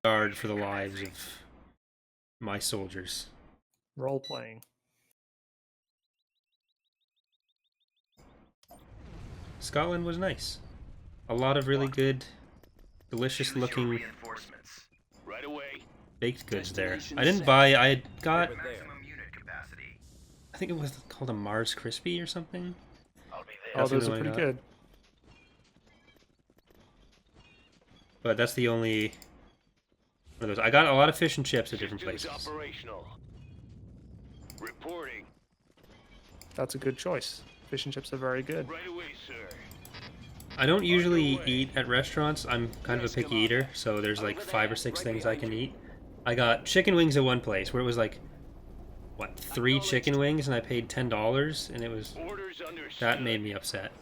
regard for the lives of my soldiers. Role playing. Scotland was nice. A lot of really good, delicious looking Right away. baked goods there. I didn't buy, I got, I think it was called a Mars Crispy or something. Oh, those are pretty good. But that's the only one of those. I got a lot of fish and chips at different places. Operational. Reporting. That's a good choice. Fish and chips are very good. Right away, sir. I don't usually eat at restaurants. I'm kind of a picky eater, so there's like 5 or 6 things I can eat. I got chicken wings at one place where it was like, what, 3 chicken wings, and I paid $10, and it was, that made me upset.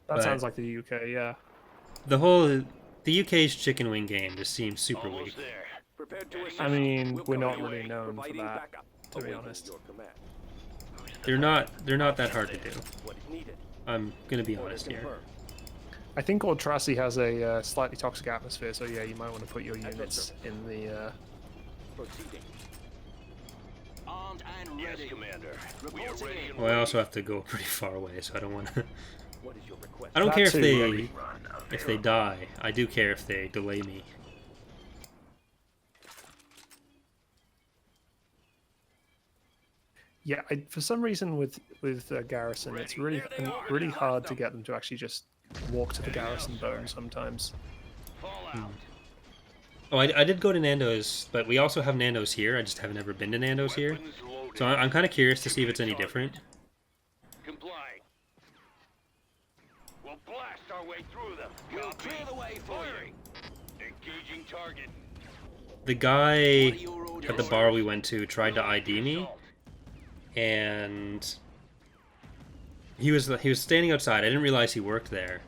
That sounds like the UK, yeah. The UK's chicken wing game just seems super weak. I mean, we're not really known for that, to be honest. They're not that hard to do. I'm gonna be honest here. I think Eldrazi has a slightly toxic atmosphere, so yeah, you might want to put your units in the. Yes, Commander. We are ready. Well, I also have to go pretty far away, so I don't want to. I don't care if they die. I do care if they delay me. Yeah, for some reason with Garrison, it's really hard to get them to actually just walk to the Garrison bone sometimes. Oh, I did go to Nando's, but we also have Nando's here. I just haven't ever been to Nando's here. So I'm kind of curious to see if it's any different. Complying. We'll blast our way through them. We'll clear the way for you. Engaging target. The guy at the bar we went to tried to ID me, and he was standing outside. I didn't realize he worked there,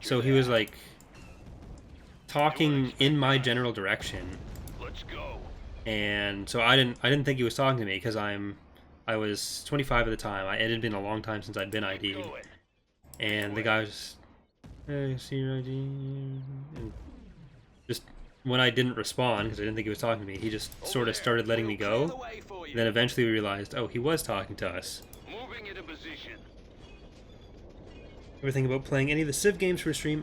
so he was like talking in my general direction. Let's go. And so I didn't think he was talking to me because I was 25 at the time. It had been a long time since I'd been ID'd, and the guy was, "Hey, see your ID?" And just when I didn't respond because I didn't think he was talking to me, he just sort of started letting me go. Then eventually we realized, oh, he was talking to us. Moving into position. Ever think about playing any of the Civ games for a stream?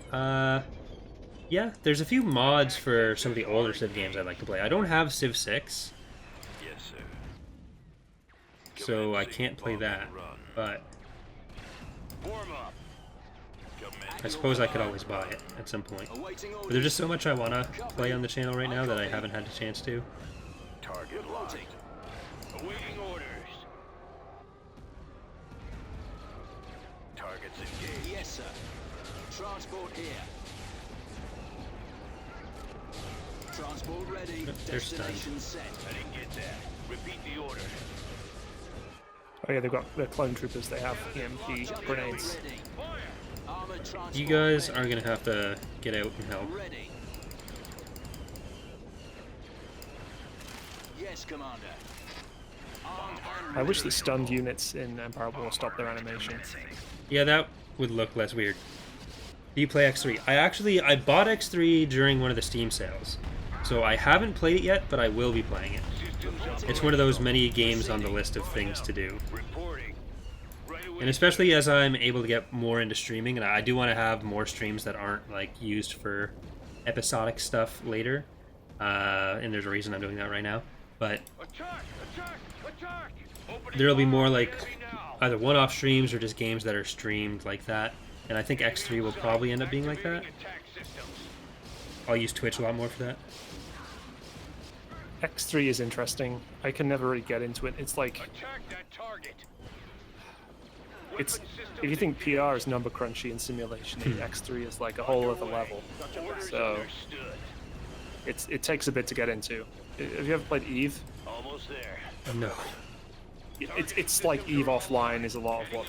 Yeah, there's a few mods for some of the older Civ games I'd like to play. I don't have Civ 6. Yes, sir. So I can't play that, but Warm up. I suppose I could always buy it at some point. But there's just so much I want to play on the channel right now that I haven't had a chance to. Target locked. Awaiting orders. Targets engaged. Yes, sir. Transport here. Transport ready. They're stunned. Destination set. I didn't get that. Repeat the order. Oh yeah, they've got their clone troopers. They have EMP grenades. Ready. Armored transport You guys ready. are going to have to get out and help. Ready. Yes, Commander. Armed and I wish ready. the stunned units in Empire War stopped their animation. Yeah, that would look less weird. Do you play X3? I bought X3 during one of the Steam sales. So I haven't played it yet, but I will be playing it. It's one of those many games on the list of things to do. Reporting. Right away. And especially as I'm able to get more into streaming, and I do want to have more streams that aren't like used for episodic stuff later. And there's a reason I'm doing that right now. But Attack! Attack! Attack! Opening there'll be more fire. like Ready now. either one-off streams or just games that are streamed like that. And I think X3 will probably end up being like that. Activating attack systems. I'll use Twitch a lot more for that. X3 is interesting. I can never really get into it. It's like Attack that target. it's Weapon system if you think PR is number crunchy in simulation, X3 is like a whole other level. Orders So understood. it takes a bit to get into. Have you ever played Eve? Almost there. No. It's like Eve offline is a lot of what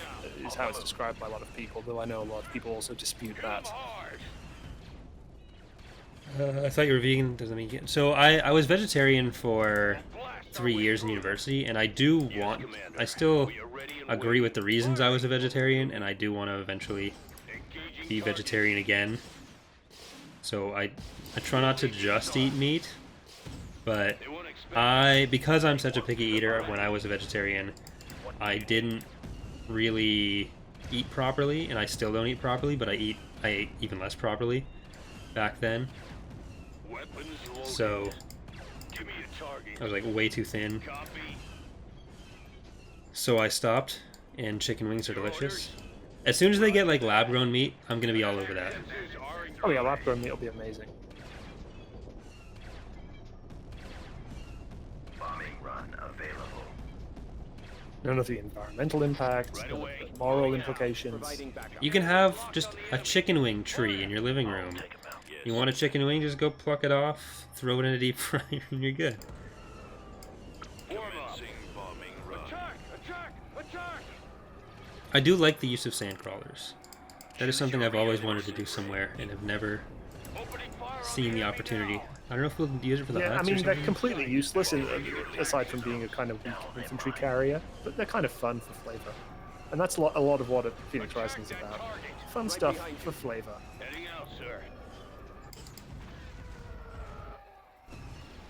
is how it's described by a lot of people. Though I know a lot of people also dispute that. Hard. I thought you were vegan. Doesn't mean vegan. So I was vegetarian for 3 years in university, and I still agree with the reasons I was a vegetarian, and I do want to eventually be vegetarian again. So I try not to just eat meat, But They won't expect because I'm such a picky eater, when I was a vegetarian, I didn't really eat properly, and I still don't eat properly, but I ate even less properly back then. weapons loaded. So Give me a target. I was like way too thin. Copy. So I stopped, and chicken wings are delicious. As soon as they get like lab-grown meat, I'm gonna be all over that. Sensors are in Oh yeah, lab-grown meat will be amazing. bombing run available. None of the environmental impacts, Right none of away. the moral implications. You can have just a chicken wing tree in your living room. You want a chicken wing, just go pluck it off, throw it in a deep fryer, and you're good. Commencing bombing run. Attack! Attack! Attack! I do like the use of sand crawlers. That is something I've always wanted to do somewhere, and have never Opening fire on seen the enemy opportunity. now. I don't know if we'll use it for the Yeah, I huts or mean, they're something. completely useless aside from being a kind of weak infantry carrier, but they're kind of fun for flavor. And that's a lot of what a Phoenix Rising is about. Fun stuff for flavor. Heading out, sir.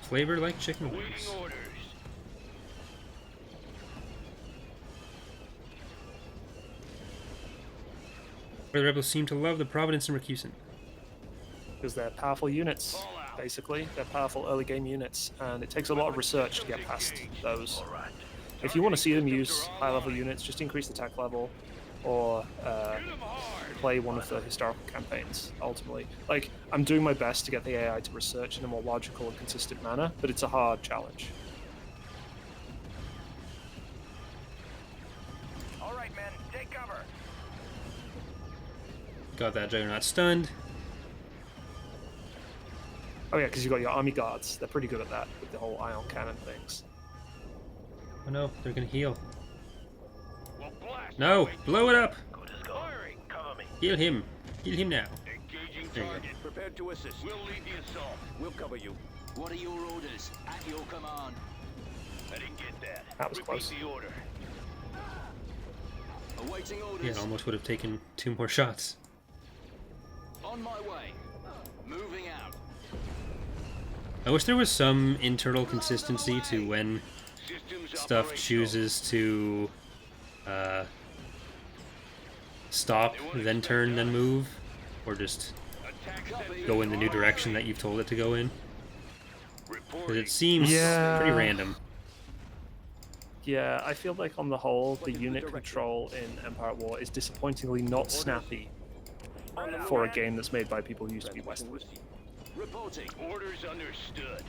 Flavor like chicken Waiting wings. orders. The rebels seem to love the Providence and Recusant. Because they're powerful units, basically. They're powerful early game units, and it takes a lot of research to get past those. If you want to see them use high level units, just increase the attack level, or play one of the historical campaigns, ultimately. Like, I'm doing my best to get the AI to research in a more logical and consistent manner, but it's a hard challenge. All right, men, take cover. Got that Juggernaut stunned. Oh yeah, because you got your army guards. They're pretty good at that, with the whole ion cannon things. Oh no, they're gonna heal. We'll blast. No, blow it up! Firing. Cover me. Heal him. Heal him now. Engaging There you go. target. Prepared to assist. We'll lead the assault. We'll cover you. What are your orders? At your command. I didn't get that. That was Repeat close. the order. Awaiting Yeah, orders. it almost would have taken 2 more shots. On my way. Moving out. I wish there was some internal consistency to when Systems stuff operational. chooses to stop, then turn, then move, or just Attack Copy. go in the new direction that you've told it to go in. Because reporting. it seems Yeah. pretty random. Yeah, I feel like on the whole, the unit control in Empire at War is disappointingly not snappy for a game that's made by people who used to be westward. Reporting. Orders understood.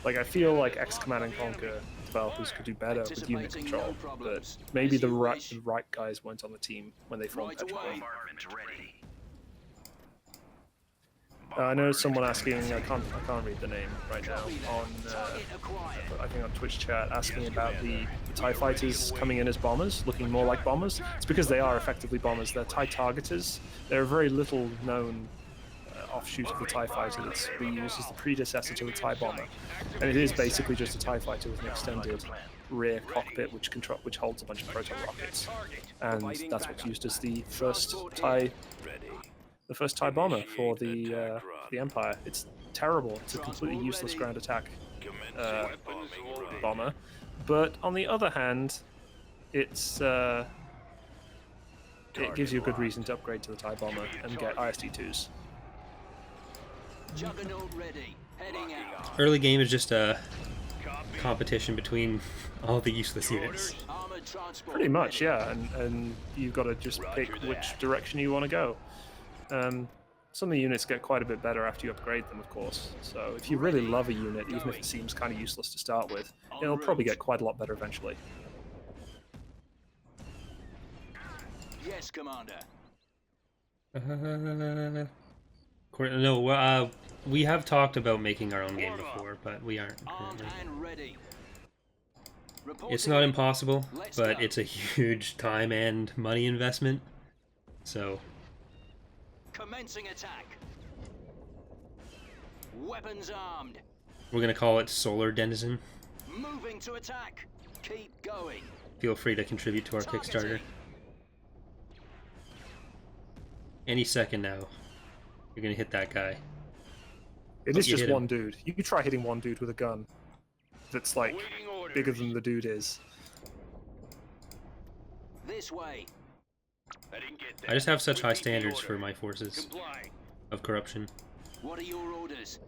Like, I feel like X-Command and Conquer developers could do better with unit Anticipating control, no but problems. maybe As the you right, wish. the right guys weren't on the team when they formed Right Petrol. away. Bombardment ready. I know someone asking, I can't read the name right now, Copy that. on Target acquired. I think on Twitch chat, asking about the TIE fighters coming in as bombers, looking more like bombers. It's because they are effectively bombers. They're TIE targeters. They're a very little known offshoot of the TIE fighter that's being used as the predecessor to the TIE bomber. And it is basically just a TIE fighter with an extended rear cockpit which holds a bunch of proton rockets. And that's what's used as the first TIE bomber for the Empire. It's terrible. It's a completely useless ground attack bomber. But on the other hand, it gives you a good reason to upgrade to the TIE bomber and get ISD-2s. Juggernaut ready. Heading out. Early game is just a competition between all the useless units. Armored transport. Pretty much, ready. yeah. And you've got to just pick which direction you want to go. Some of the units get quite a bit better after you upgrade them, of course. So if you really love a unit, even if it seems kind of useless to start with, it'll probably get quite a lot better eventually. Yes, Commander. No, well, we have talked about making our own game before, but we aren't Armed currently. and ready. It's not Reporting. impossible, Let's but go. it's a huge time and money investment. So, Commencing attack. Weapons armed. we're gonna call it Solar Denizen. Moving to attack. Keep going. Feel free to contribute to our Kickstarter. Targeting. Any second now, you're gonna hit that guy. It Oh, is you just hit him. one dude. You could try hitting one dude with a gun that's like Awaiting orders. bigger than the dude is. This way. I didn't get that. I just have such high Repeat the standards order. for my forces Comply. of corruption. What are your orders?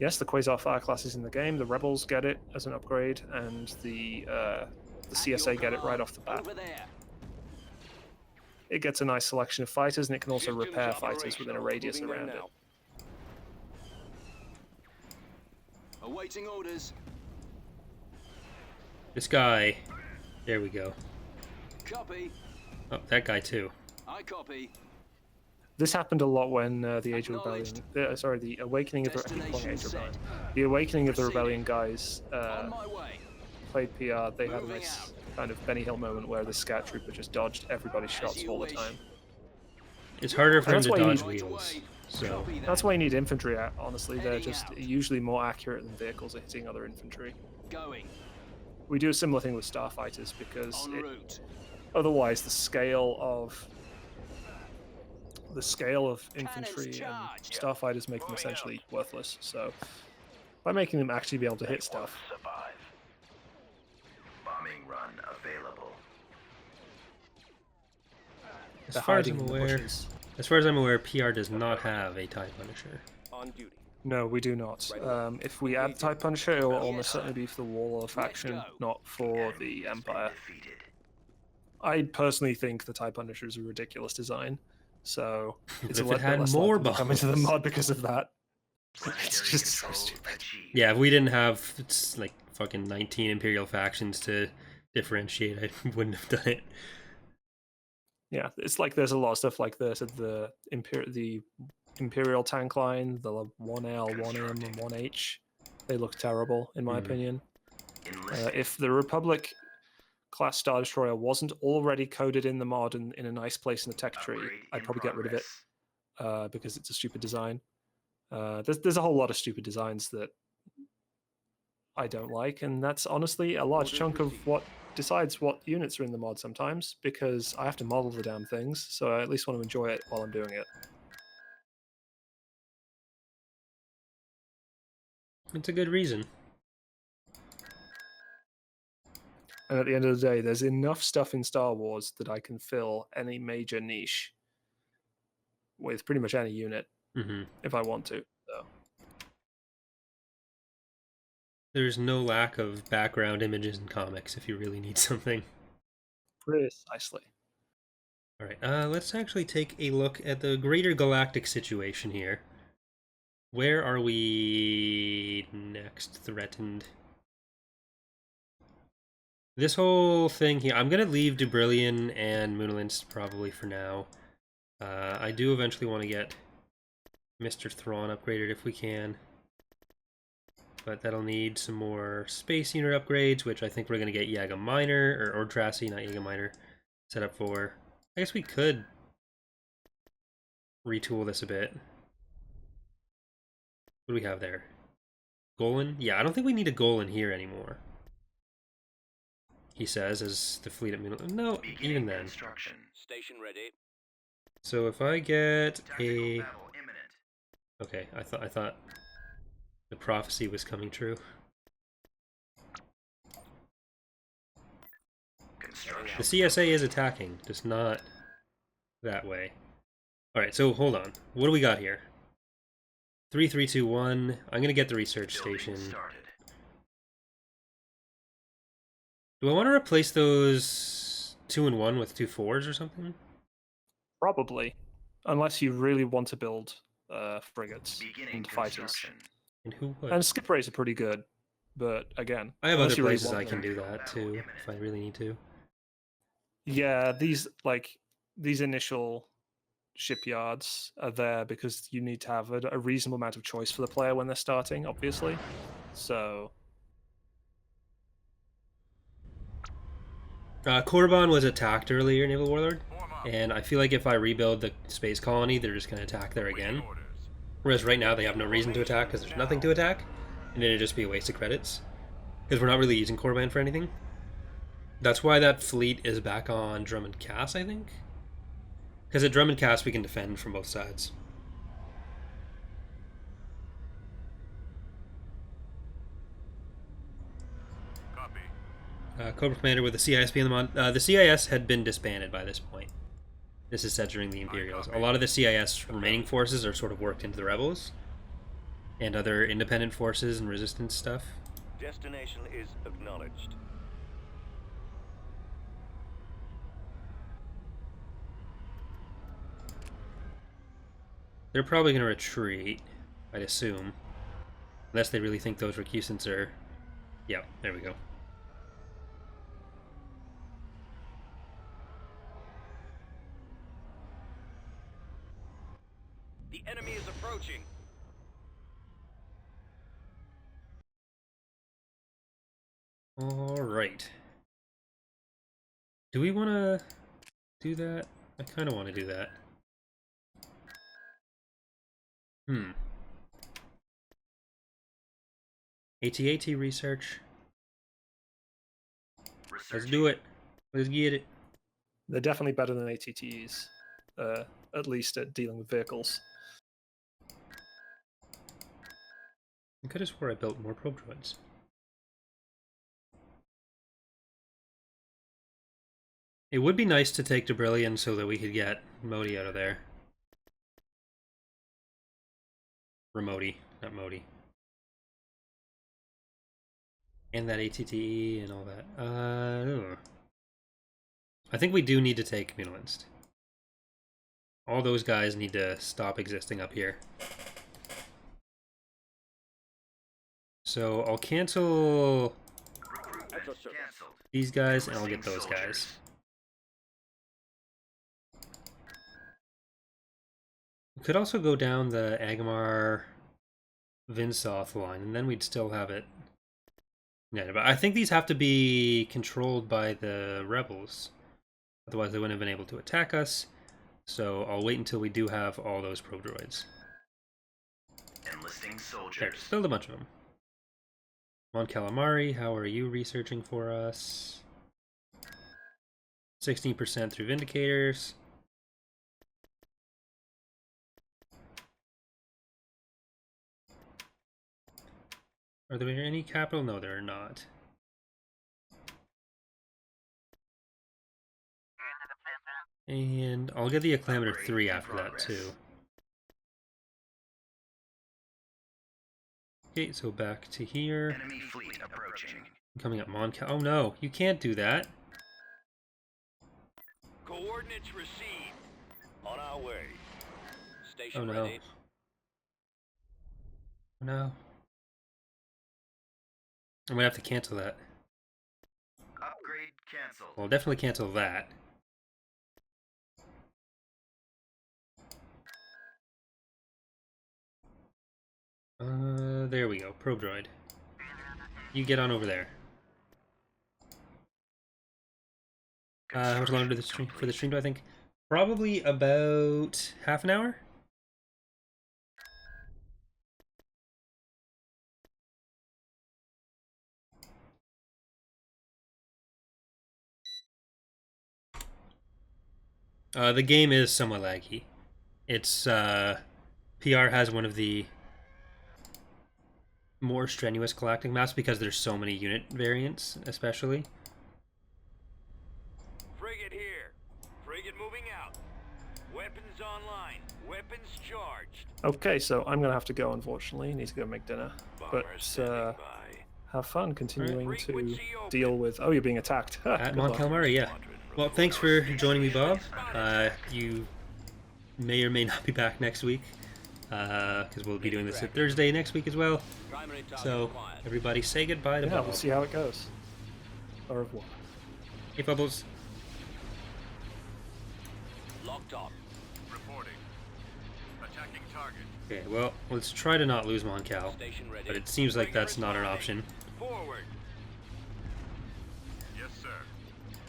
Yes, the Quasar Fire class is in the game. The Rebels get it as an upgrade, and the CSA get it right off the bat. Over there. It gets a nice selection of fighters, and it can also Systems repair fighters operational. within a radius Moving in around it. now. Awaiting orders. This guy. There we go. Copy. Oh, that guy too. I copy. This happened a lot when the Age of Rebellion, the Awakening of the, I keep calling it Age of Rebellion. The Awakening of the Rebellion guys On my way. played PR. They had a Moving nice out. kind of Benny Hill moment where the scout trooper just dodged everybody's shots you all the wish. time. It's harder for him That's to why you- dodge Right wheels. away. So Copy that. That's why you need infantry. Honestly, they're Heading just out. usually more accurate than vehicles are hitting other infantry. Going. We do a similar thing with starfighters because En route. otherwise the scale of infantry and charged. starfighters make them essentially worthless. So by making them actually be able to hit stuff, Survive. Bombing run available. as they're far as hiding I'm in the aware, bushes. PR does not have a TIE Punisher. On duty. No, we do not. If we add TIE Punisher, it will almost certainly be for the Warlord faction, go. not for the Empire. Defeated. I personally think the TIE Punisher is a ridiculous design, so it's a if it little bit had less more likely to come into the bombs. mod because of that. It's Planetary just so control stupid. achieved. Yeah, if we didn't have like fucking 19 Imperial factions to differentiate, I wouldn't have done it. Yeah, it's like there's a lot of stuff like this at the Imperial tank line, the 1L, 1M, and 1H. They look terrible, in my Mhm. opinion. Enlisted. If the Republic class Star Destroyer wasn't already coded in the mod and in a nice place in the tech tree, Upgrade I'd in probably get rid of it progress. because it's a stupid design. There's a whole lot of stupid designs that I don't like, and that's honestly a large chunk of what decides what units are in the mod sometimes, because I have to model the damn things, so I at least want to enjoy it while I'm doing it. It's a good reason. And at the end of the day, there's enough stuff in Star Wars that I can fill any major niche with pretty much any unit hmm if I want to. So. There's no lack of background images in comics if you really need something. Precisely. All right, let's actually take a look at the greater galactic situation here. Where are we next threatened? This whole thing here, I'm going to leave Dubrillion and Muunilinst probably for now. I do eventually want to get Mr. Thrawn upgraded if we can. But that'll need some more space unit upgrades, which I think we're going to get Yaga Minor, or Ordrassi, not Yaga Minor, set up for. I guess we could retool this a bit. What do we have there? Golan? Yeah, I don't think we need a Golan here anymore. He says, as the fleet at Muunilinst. No, Beginning even then. construction. Station ready. So if I get Tactical a... battle imminent. Okay, I thought the prophecy was coming true. Construction. The CSA is attacking, just not that way. Alright, so hold on. What do we got here? 3, 3, 2, 1. I'm gonna get the research Building station. started. Do I want to replace those 2 and 1 with 2 4s or something? Probably. Unless you really want to build frigates Beginning and fighters. construction. And who would? And skip rates are pretty good, but again, I have unless other you really places want I can them. do that too, if I really need to. Yeah, these initial shipyards are there because you need to have a reasonable amount of choice for the player when they're starting, obviously. So Korriban was attacked earlier, Naval Warlord, and I feel like if I rebuild the space colony, they're just going to attack there again. Whereas right now they have no reason to attack because there's nothing to attack, and it'd just be a waste of credits. Because we're not really using Korriban for anything. That's why that fleet is back on Drummond Cass, I think? Because at Drummond Cass we can defend from both sides. Cobra Commander with the CIS being on. The CIS had been disbanded by this point. This is said during the Imperials. A lot of the CIS remaining forces are sort of worked into the rebels and other independent forces and resistance stuff. Destination is acknowledged. They're probably going to retreat, I'd assume. Unless they really think those recusants are... Yeah, there we go. The enemy is approaching. Alright. Do we want to do that? I kind of want to do that. AT-AT research. Let's do it. Let's get it. They're definitely better than ATTs, at least at dealing with vehicles. I could have swore I built more probe droids. It would be nice to take Debrillion so that we could get Modi out of there. Remoti, not Modi. And that ATTE and all that. I think we do need to take Muunilinst. All those guys need to stop existing up here. So I'll cancel these guys and I'll get those guys. We could also go down the Agamar Vinsoth line and then we'd still have it. Yeah, but I think these have to be controlled by the rebels. Otherwise they wouldn't have been able to attack us. So I'll wait until we do have all those probe droids. Enlisting soldiers. There, just build a bunch of them. Mon Calamari, how are you researching for us? 16% through Vindicators. Are there any capital? No, there are not. And I'll get the Acclamator 3 after that, too. Okay, so back to here. Enemy fleet approaching. Coming up, Moncal. Oh no, you can't do that. Coordinates received. On our way. Station Oh no. ready. Oh no. I'm gonna have to cancel that. Upgrade canceled. Well, I'll definitely cancel that. There we go. Probe droid. You get on over there. How much longer do the stream for the stream do I think? Probably about half an hour. The game is somewhat laggy. It's PR has one of the more strenuous Galactic maps because there's so many unit variants, especially. Frigate here. Frigate moving out. Weapons online. Weapons charged. Okay, so I'm going to have to go, unfortunately. Need to go make dinner. Bomber But standing by. have fun continuing to Frequency open. deal with... Oh, you're being attacked. At Good Mon luck. Calamari, yeah. Well, thanks for joining me, Bob. You may or may not be back next week, because we'll be doing this at Thursday next week as well. Primary target So, acquired. everybody say goodbye to Yeah, Bob. we'll see how it goes. Au revoir. Hey, Bubbles. Locked on. Reporting. Attacking target. Okay, well, let's try to not lose Mon Cal, Station ready. but it seems like that's not an option. Forward. Yes, sir.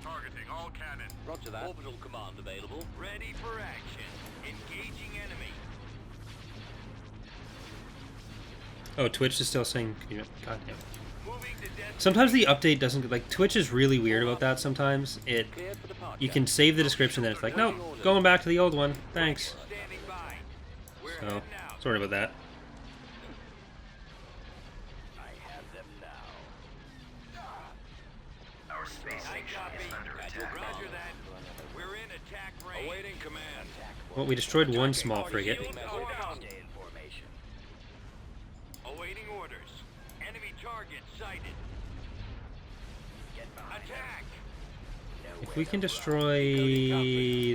Targeting all cannons. Roger that. Orbital command available. Ready for action. Engaging enemy. Oh, Twitch is still saying, you know, goddamn. Moving to death. Sometimes the update doesn't, like, Twitch is really weird about that sometimes. Cleared for departure. You can save the description, then it's like, no, going back to the old one, thanks. Standing by. We're So, heading out. sorry about that. I have them now. Our Awaiting command. Well, we destroyed one small frigate. Shields are down. Awaiting orders. Enemy target sighted. Attack. If we can destroy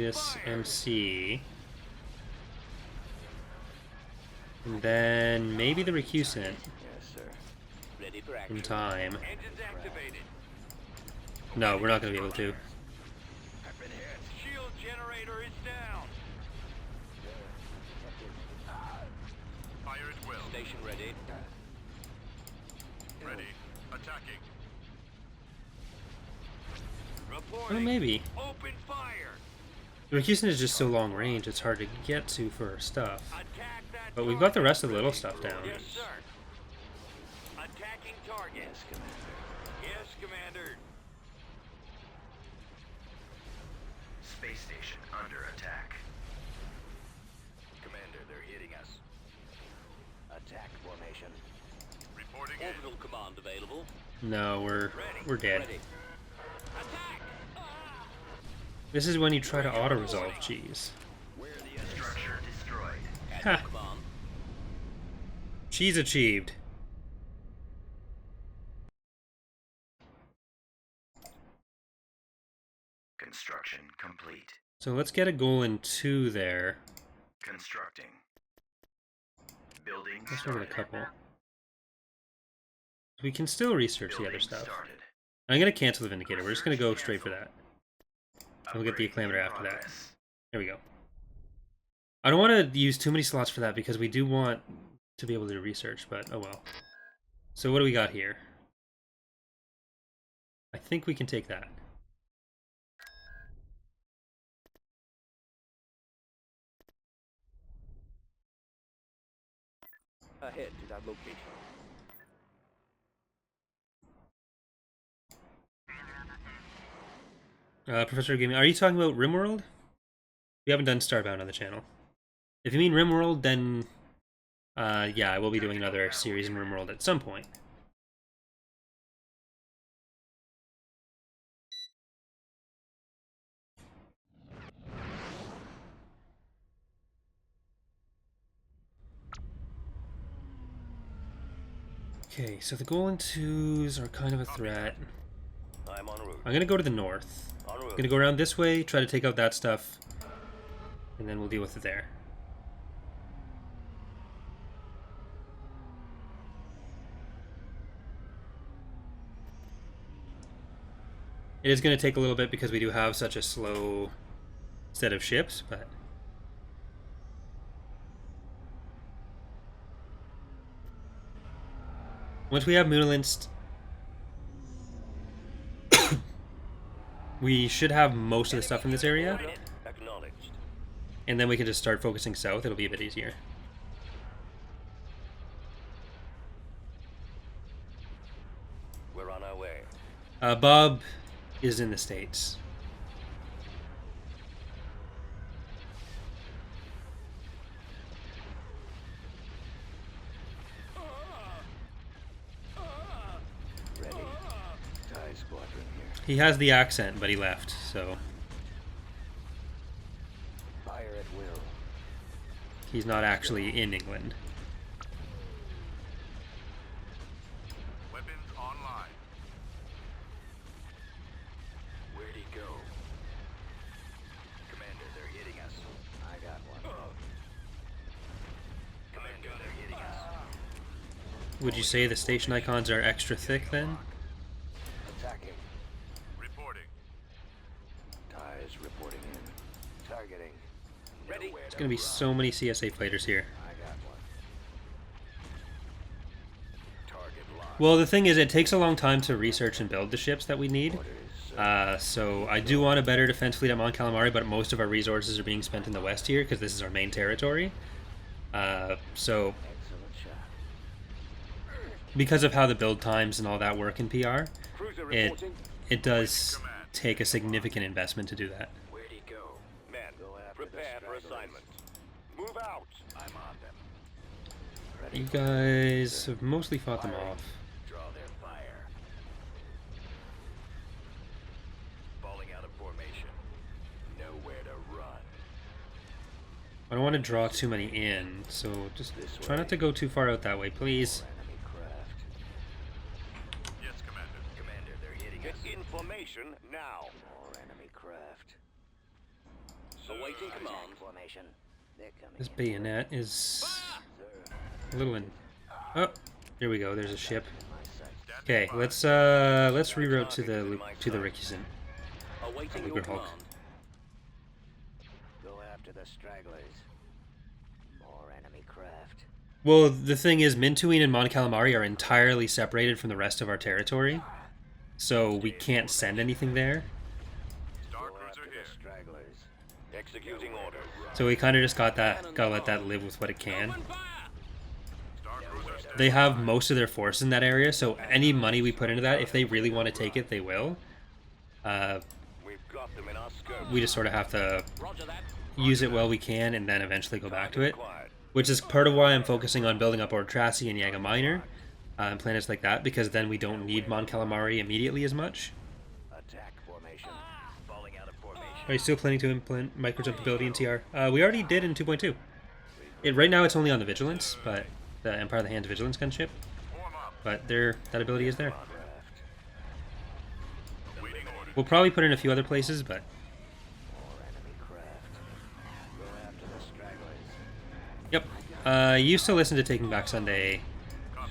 this MC, and then maybe the recusant Ready for action. in time. Engines activated. No, we're not going to be able to. Shield generator is down. Fire at will. Station ready. Ready. Attacking. Oh, Reporting. maybe. Open fire. The recusant is just so long range, it's hard to get to for our stuff. Attack that But we've got the target. rest of the little stuff down. Yes, sir. Attacking target. Yes, Commander. Yes, Commander. Space station under attack. Commander, they're hitting us. Attack formation. Reporting Orbital command available. No, we're dead. Ready. Attack. This is when you try to auto-resolve cheese. Structure destroyed. Ha! Command. Cheese achieved. Construction complete. So let's get a goal in 2 there. Constructing. Building Let's make it a started. couple. We can still research the other Building stuff. started. I'm going to cancel the Vindicator. We're just going to go straight for that. We'll get the Upgrade Acclamator in after that. progress. There we go. I don't want to use too many slots for that because we do want to be able to do research, but oh well. So what do we got here? I think we can take that. Ahead to that location. Professor Gaming, are you talking about RimWorld? We haven't done Starbound on the channel. If you mean RimWorld, then yeah, I will be doing another series in RimWorld at some point. Okay, so the Golem 2s are kind of a threat. I'm en route. I'm gonna go to the north. En route. I'm gonna go around this way, try to take out that stuff, and then we'll deal with it there. It is going to take a little bit because we do have such a slow set of ships, but... once we have Muunilinst, we should have most of the stuff in this area, Acknowledged. and then we can just start focusing south. It'll be a bit easier. We're on our way. Bob is in the States. Ready. TIE squadron here. He has the accent, but he left, so Fire at will. he's not actually in England. Weapons online. Where'd he go? Commander, they're hitting us. I got one. Commander, they're hitting us. Would you say the station icons are extra thick then? Attacking. Reporting. TIEs reporting in. Targeting. Ready. There's gonna be so many CSA fighters here. I got one. Target locked. Well, the thing is, it takes a long time to research and build the ships that we need. So I do want a better defense fleet at Mon Calamari, but most of our resources are being spent in the west here because this is our main territory. So Excellent shot. because of how the build times and all that work in PR, Cruiser it reporting. does take a significant investment to do that. Where'd he go? Men, prepare for assignment. Move out. I'm on them. Ready You for guys have mostly fought them Firing. off. Draw their fire. Falling out of formation. Nowhere to run. I don't want to draw too many in, so just try not to go too far out that way, please. Enemy craft. Yes, Commander. Commander, they're hitting Get us. information now. More enemy craft. Awaiting command. Formation. They're coming. This bayonet is Sir, a little in. Oh, here we go. There's a ship. my sight. Okay, let's reroute to the Rikisen. Awaiting Luger your Hulk. command. Go after the stragglers. More enemy craft. Well, the thing is, Mintuin and Mon Calamari are entirely separated from the rest of our territory, so we can't send anything there. Star Go after Cruiser the here. stragglers. Executing orders. So we kind of just gotta let that live with what it can. Star Cruiser standing. They have most of their force in that area, so any money we put into that, if they really want to take it, they will. We've got them in our scope. We just sort of have to Roger that. use it while we can and then eventually go back to it. Acquired. Which is part of why I'm focusing on building up Ordrassi and Yaga Minor and planets like that, because then we don't need Mon Calamari immediately as much. Attack formation. Falling out of formation. Are you still planning to implement microjump ability in TR? We already did in 2.2. Right now it's only on the Vigilance, but the Empire of the Hand Vigilance gunship. Form up. But that ability is there. Craft. Awaiting orders. We'll probably put it in a few other places, but More enemy craft. Go after the stragglers. yep. I used to listen to Taking Back Sunday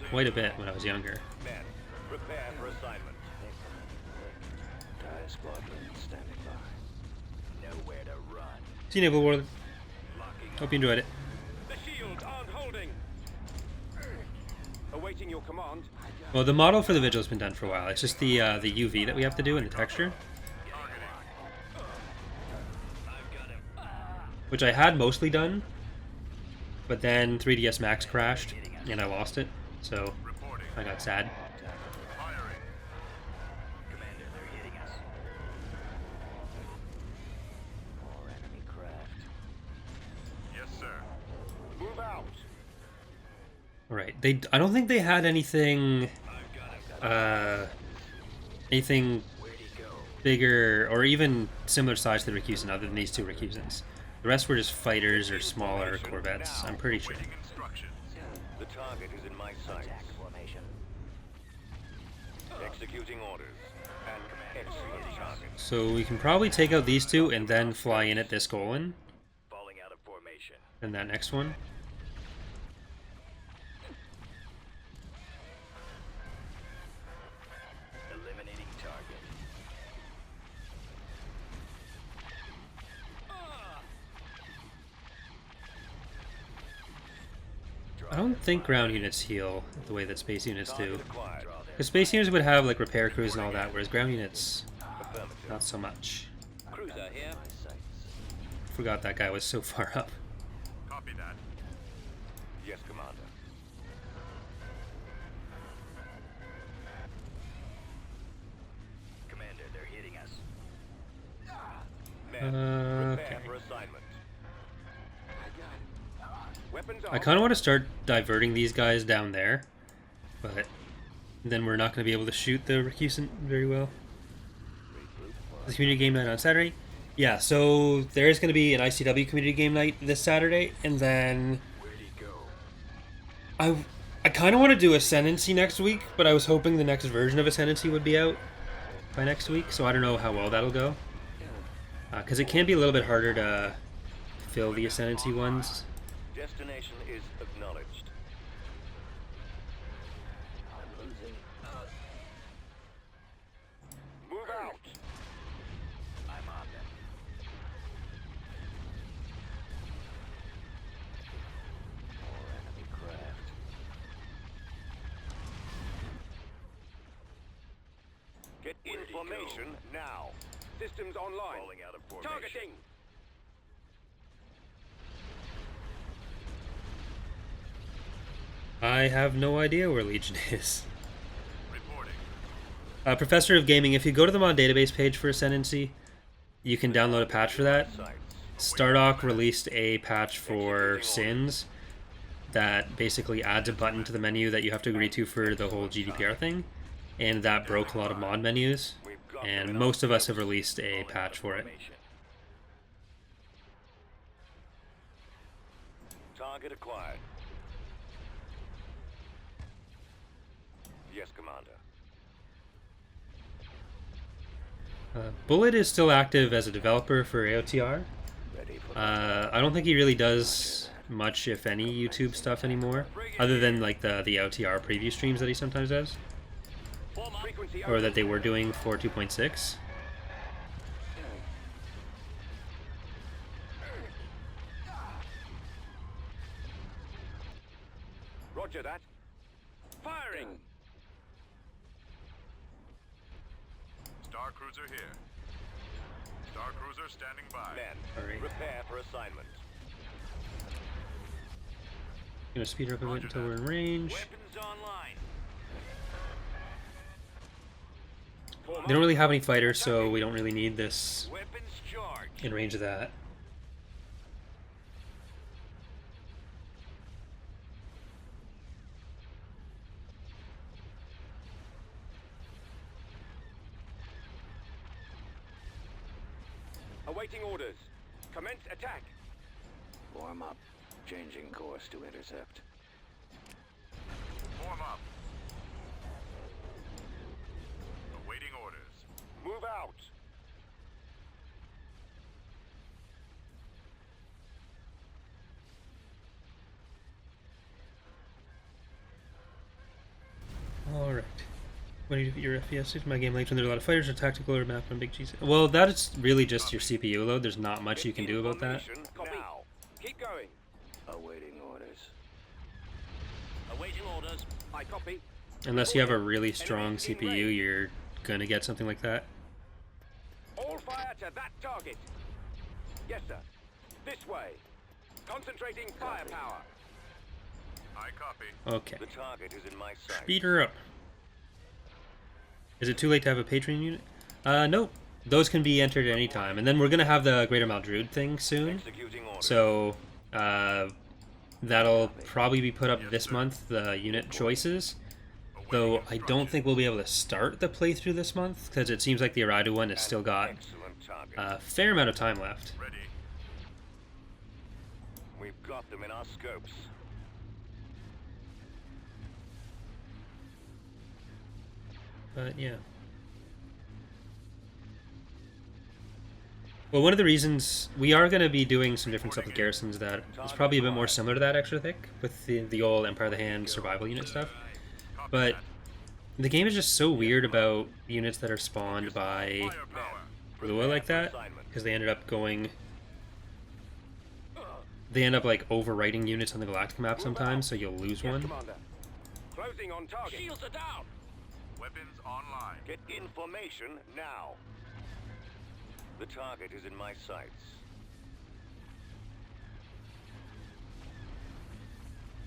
quite a bit when I was younger. Men, prepare for assignment. Dire squadron standing by. Nowhere to run. See you, Naval Warlord. Hope you enjoyed it. The shields aren't holding. Awaiting your command. Well, the model for the Vigil's been done for a while. It's just the UV that we have to do in the texture, which I had mostly done, but then 3ds Max crashed and I lost it, so Reporting. I got sad. Firing. Commander, they're hitting us. More enemy craft. Yes, sir. Move out. Right. I don't think they had anything anything Where'd he go? bigger or even similar size to the Rikusen other than these two Rikusens. The rest were just fighters or smaller corvettes, I'm pretty sure. Awaiting instructions. The target is in my sights. Attack formation. Executing orders. And excellent target. So we can probably take out these two and then fly in at this Golan Falling out of formation. and that next one. Eliminating target. I don't think ground units heal the way that space units do. Target acquired. Because space units would have like repair crews and all that, whereas ground units, Affirmative. not so much. Cruiser here. My sights. Forgot that guy was so far up. Copy that. Yes, Commander. Commander, they're hitting us. Men, prepare Okay. for assignment. Weapons I on. kind of want to start diverting these guys down there, but then we're not going to be able to shoot the Rikusen very well. The community game night on Saturday. Yeah, so there is going to be an ICW community game night this Saturday, and then Where'd he go? I kind of want to do Ascendancy next week, but I was hoping the next version of Ascendancy would be out by next week, so I don't know how well that'll go. Because it can be a little bit harder to fill the Ascendancy ones. Destination is acknowledged. I'm losing. Move out. I'm on them. More enemy craft. Get information now. Systems online. Falling out of formation. Targeting. I have no idea where Legion is. Reporting. Professor of Gaming, if you go to the Mon database page for Ascendancy, you can download a patch for that. Sights. Stardock released a patch for Sins that basically adds a button to the menu that you have to agree to for the whole GDPR thing, and that broke a lot of mod menus, We've got them and in most our of us have scopes. released a patch for it. Formation. Target acquired. Yes, Commander. Bullet is still active as a developer for AOTR. Ready for I don't think he really does much, if any, YouTube stuff anymore, other than like the AOTR preview streams that he sometimes does, frequency or that they were doing for 2.6. Roger that. Firing. Star Cruiser here. Star Cruiser standing by. Men, Alright. prepare for assignment. Gonna speed her up a bit until we're in range. Weapons online. They don't really have any fighters, so we don't really need this Weapons charged. in range of that. Awaiting orders. Commence attack. Warm up. Changing course to intercept. Form up. Awaiting orders. Move out. Alright. When you get your FPS, my game lags when there are a lot of fighters or tactical or map on big G's. Well, that is really just your CPU load. There's not much you can do about that. Information now. Keep going. Awaiting orders. Awaiting orders. I copy. Unless you have a really strong CPU, you're gonna get something like that. All fire to that target. Yes, sir. This way. Concentrating firepower. I copy. Okay. The target is in my sight. Speed her up. Is it too late to have a Patreon unit? Nope. Those can be entered at any time. And then we're gonna have the Greater Maldrude thing soon. Executing orders. So, that'll probably be put up this month, the unit choices. Though I don't think we'll be able to start the playthrough this month, because it seems like the Aradu one has still got Excellent target. a fair amount of time left. Ready. We've got them in our scopes. But yeah. Well, one of the reasons we are going to be doing some different stuff with garrisons that is probably a bit more similar to that, actually, I think, with the old Empire of the Hand survival unit stuff. But the game is just so weird about units that are spawned by Firepower. Lua like that, because they ended up going... They end up, like, overwriting units on the Galactic map sometimes, so you'll lose Yes, one. Commander. Closing on target. Shields are down. Weapons online. Get information now. The target is in my sights.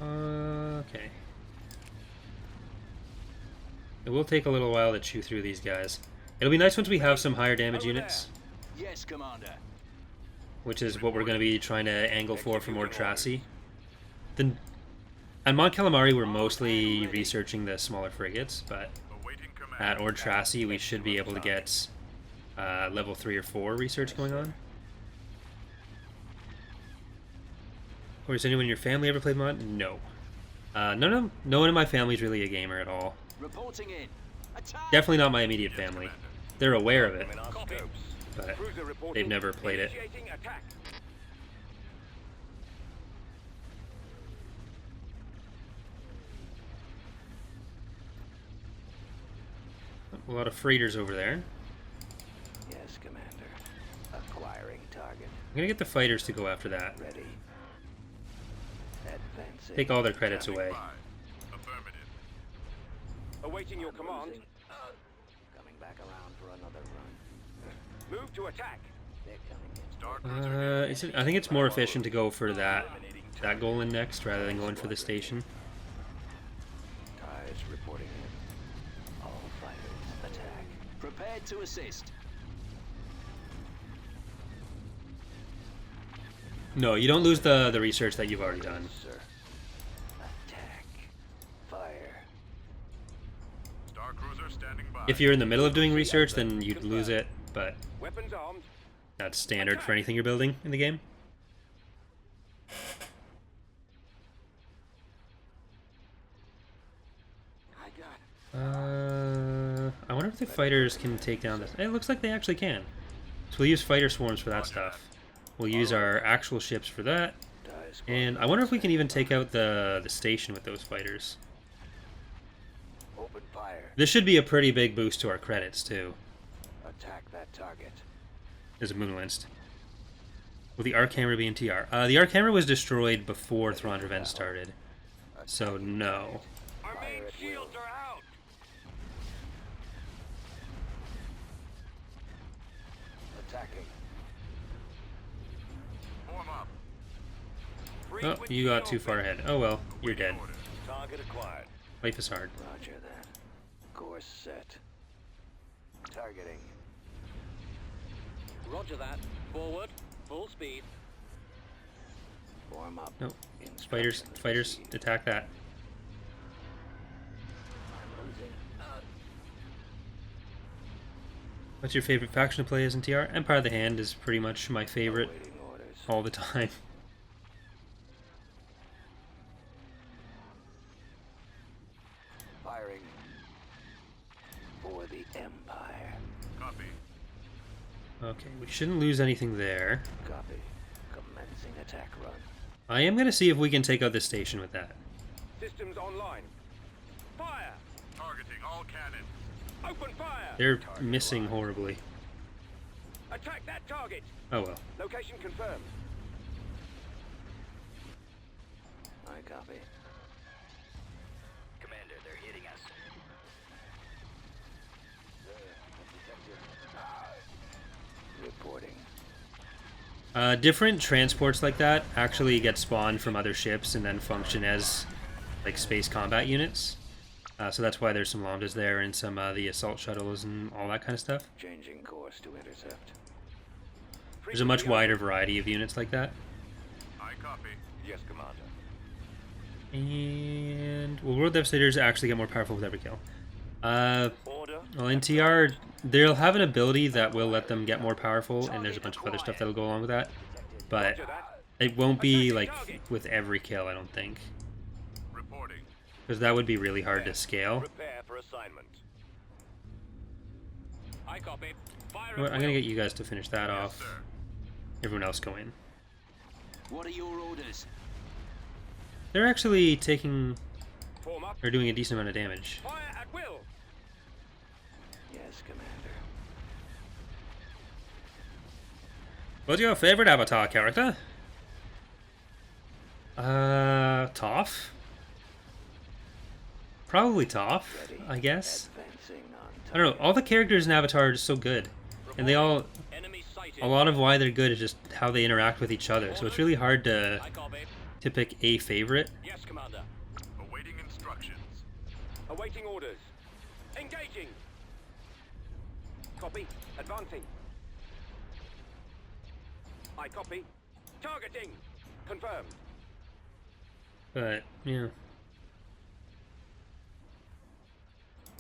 Okay. It will take a little while to chew through these guys. It'll be nice once we have some higher damage units, Yes, Commander. which is what we're going to be trying to angle for more Tracy. Then, on Mont Calamari, we're mostly researching the smaller frigates, but Awaiting command. at Ord Tracy, we should be able to get level 3 or 4 research going on. Or does anyone in your family ever play mod? No. No one in my family is really a gamer at all. Reporting in. Attack. Definitely not my immediate family. They're aware of it, In our scopes. but Cruiser reporting. they've never played it. Initiating attack. A lot of freighters over there. Yes, Commander. Acquiring target. I'm gonna get the fighters to go after that. Ready. Advancing. Take all their credits Standing away. by. Affirmative. Awaiting your command. Coming back around for another run. Move to attack. They're coming in. Star Cruiser. I think it's more efficient to go for that goal in next rather than going for the station. Tires reporting in. All fighters attack. Prepared to assist. No, you don't lose the research that you've already done. Sir. Attack. Fire. Star Cruiser standing by. If you're in the middle of doing research, then you'd lose it, but Weapons armed. that's standard for anything you're building in the game. I wonder if the fighters can take down this. It looks like they actually can. So we'll use fighter swarms for that stuff. We'll use our actual ships for that. And I wonder if we can even take out the station with those fighters. Open fire. This should be a pretty big boost to our credits, too. Attack that target. There's a Muunilinst. Will the arc hammer be in TR? The arc hammer was destroyed before Thrawn's Revenge started. So, no. Our main shields are out. Attacking. Form up. Oh, you got too far ahead. Oh well, you're dead. Orders. Target acquired. Life is hard. Roger that. Course set. Targeting. Roger that. Forward. Full speed. Form up. No. Instructions Fighters, received. attack that. I'm losing. What's your favorite faction to play as in TR? Empire of the Hand is pretty much my favorite Awaiting orders. all the time. Firing. For the Empire. Copy. Okay, we shouldn't lose anything there. Copy. Commencing attack run. I am going to see if we can take out this station with that. Systems online. Fire. Targeting all cannons. Open fire. They're missing horribly. Attack that target. Oh well. Location confirmed. I copy. Commander, they're hitting us. Reporting. Different transports like that actually get spawned from other ships and then function as like space combat units. So that's why there's some Lambdas there and some the assault shuttles and all that kind of stuff. Changing course to intercept. There's a much wider variety of units like that. I copy. Yes, Commander. And well, World Devastators actually get more powerful with every kill. Order. Well, in TR, they'll have an ability that will let them get more powerful, and there's a bunch of other stuff that'll go along with that. But Roger that. it won't be like with every kill, I don't think, Reporting. because that would be really hard to scale. Prepare for assignment. I copy. Fire You know what, at I'm gonna will. get you guys to finish that Yes, off. sir. Everyone else go in. What are your orders? They're actually taking Form up. or doing a decent amount of damage. Fire at will. Yes, Commander. What's your favorite Avatar character? Toph? Probably Toph, I guess. Advancing on I don't know, all the characters in Avatar are just so good. And they all, Enemy sighted. a lot of why they're good is just how they interact with each other. So it's really hard I copy. to pick a favorite. Yes, Commander. Awaiting instructions. Awaiting orders. Engaging. Copy. Advancing. I copy. Targeting. Confirmed. But, yeah.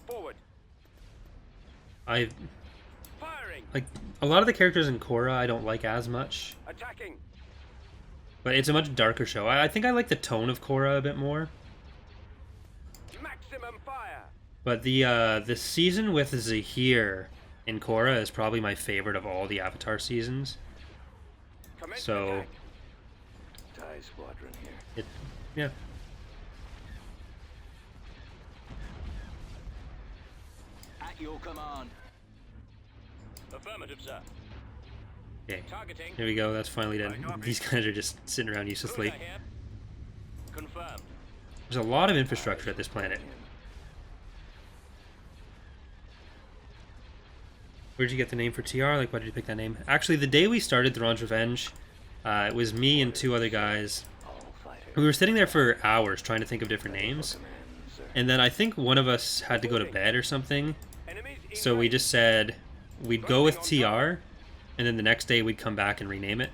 Forward. I Firing. like a lot of the characters in Korra I don't like as much. Attacking. But it's a much darker show. I think I like the tone of Korra a bit more. Maximum fire. But the season with Zahir in Korra is probably my favorite of all the Avatar seasons. Commence So attack. TIE squadron here. it, yeah. At your command. Affirmative, sir. Okay. Targeting. Here we go. That's finally done. These guys are just sitting around uselessly. Cruiser here. Confirmed. There's a lot of infrastructure at this planet. Where'd you get the name for TR? Like, why did you pick that name? Actually, the day we started Thrawn's Revenge, it was me and two other guys. All fighters. We were sitting there for hours trying to think of different names. Command, sir. And then I think one of us had to go to bed or something. Enemies in So we range. just said we'd go with TR, and then the next day we'd come back and rename it.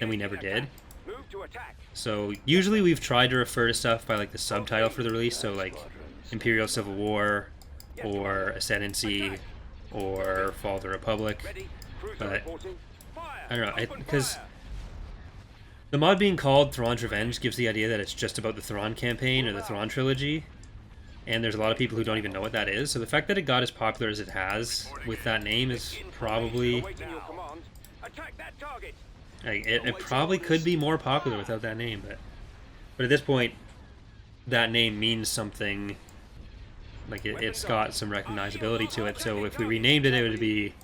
And we never Initiating did. attack. Move to attack. So usually we've tried to refer to stuff by like the subtitle for the release, so like Imperial Civil War, or Ascendancy, or Fall of the Republic. Ready. Cruiser But reporting. Fire. I don't know, Open because fire. the mod being called Thrawn's Revenge gives the idea that it's just about the Thrawn campaign or the Thrawn trilogy. and there's a lot of people who don't even know what that is. So the fact that it got as popular as it has with that name is probably... Awaiting your command. Attack that target. Like, it probably could be more popular without that name, but at this point, that name means something. Like it's got some recognizability to it. So if we renamed it, it would be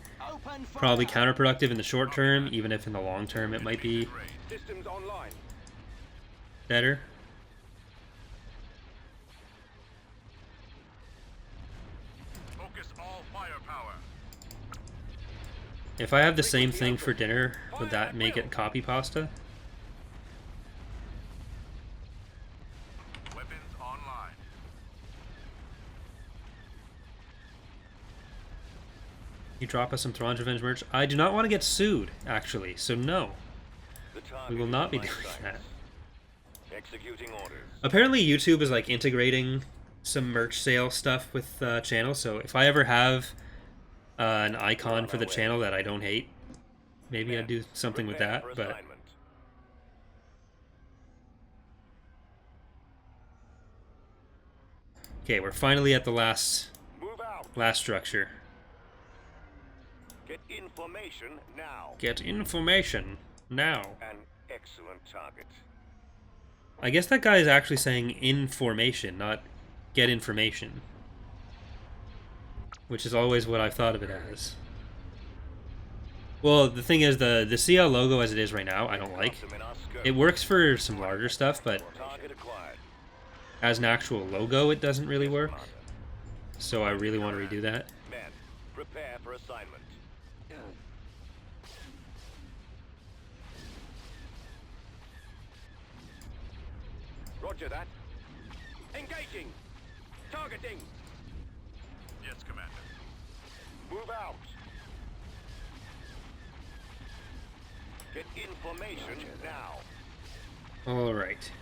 probably counterproductive in the short term, even if in the long term it might be Systems online. better. Focus all firepower. If I have the same thing for dinner, would that make it copy pasta? Weapons online. You drop us some Thrawn's Revenge merch. I do not want to get sued, actually, so no. The target We will not be is in doing my sights. that. Executing orders. Apparently YouTube is like integrating some merch sale stuff with channels, so if I ever have an icon for the channel that I don't hate, maybe I'd do something with Prepare that, for but... assignment. Okay, we're finally at the last Move out. structure. Get information now. Get information now. An excellent target. I guess that guy is actually saying information, not get information. Which is always what I've thought of it as. Well, the thing is, the CL logo as it is right now, I don't like. Custom in our scope. It works for some larger stuff, but Target acquired. as an actual logo, it doesn't really work. Commander. So I really want to redo that. Men, prepare for assignment. Roger that. Engaging. Targeting. Yes, Commander. Move out. Get information now. Alright.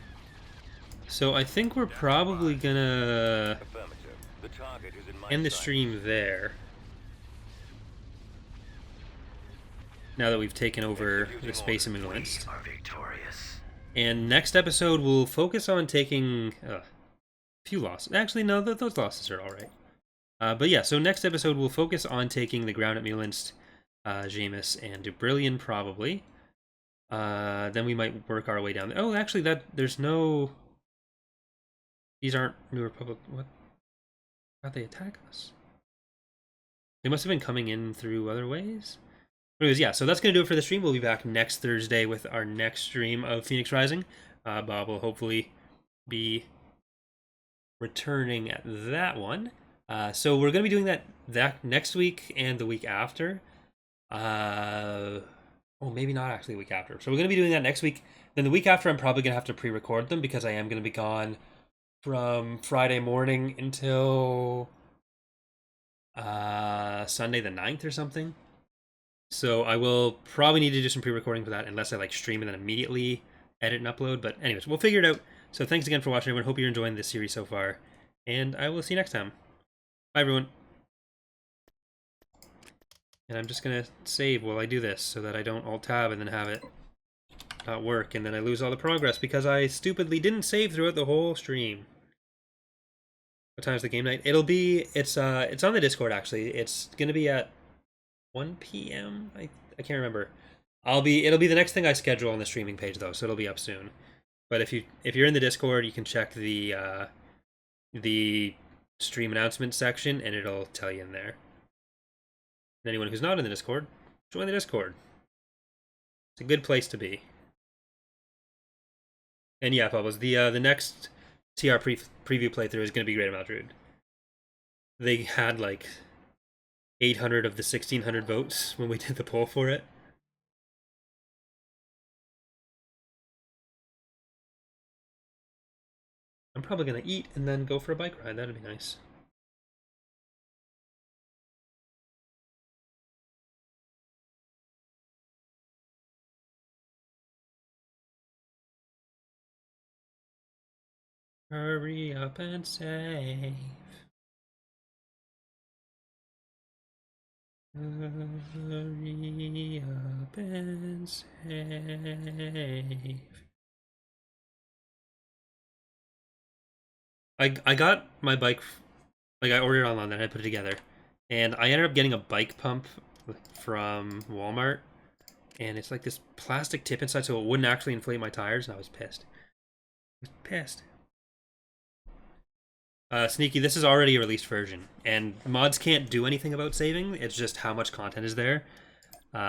So I think we're probably gonna Affirmative. The target is in my end the sights. stream there. Now that we've taken over the space in Muunilinst. Are victorious. And next episode we'll focus on taking a few losses. Actually, no, those losses are alright. But yeah, so next episode we'll focus on taking the ground at Muunilinst, Jameis, and Dubrillion probably. Then we might work our way down there. Oh, actually, there's no... These aren't New Republic... What? How'd they attack us? They must have been coming in through other ways? Anyways, yeah, so that's going to do it for the stream. We'll be back next Thursday with our next stream of Phoenix Rising. Bob will hopefully be returning at that one. So we're going to be doing that next week and the week after. Oh, maybe not actually the week after. So we're going to be doing that next week. Then the week after, I'm probably going to have to pre-record them because I am going to be gone from Friday morning until Sunday the 9th or something. So I will probably need to do some pre-recording for that unless I like stream and then immediately edit and upload. But anyways, we'll figure it out. So thanks again for watching, everyone. Hope you're enjoying this series so far. And I will see you next time. Bye, everyone. And I'm just going to save while I do this so that I don't Alt-Tab and then have it not work. And then I lose all the progress because I stupidly didn't save throughout the whole stream. What time's the game night? It's on the Discord, actually. It's going to be at 1 p.m. I can't remember. It'll be the next thing I schedule on the streaming page though, so it'll be up soon. But if you're in the Discord, you can check the stream announcement section and it'll tell you in there. And anyone who's not in the Discord, join the Discord. It's a good place to be. And yeah, Pablos, the next TR preview playthrough is going to be Greater Madrid. They had like 800 of the 1600 votes when we did the poll for it. I'm probably going to eat and then go for a bike ride. That'd be nice. Hurry up and save. Hurry up and save. I got my bike, like I ordered it online, then I put it together, and I ended up getting a bike pump from Walmart, and it's like this plastic tip inside, so it wouldn't actually inflate my tires, and I was pissed. I was pissed. Sneaky, this is already a released version, and mods can't do anything about saving. It's just how much content is there,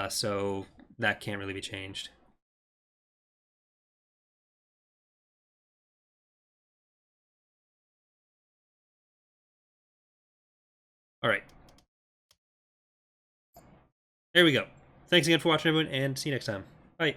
so that can't really be changed. All right. There we go. Thanks again for watching, everyone, and see you next time. Bye.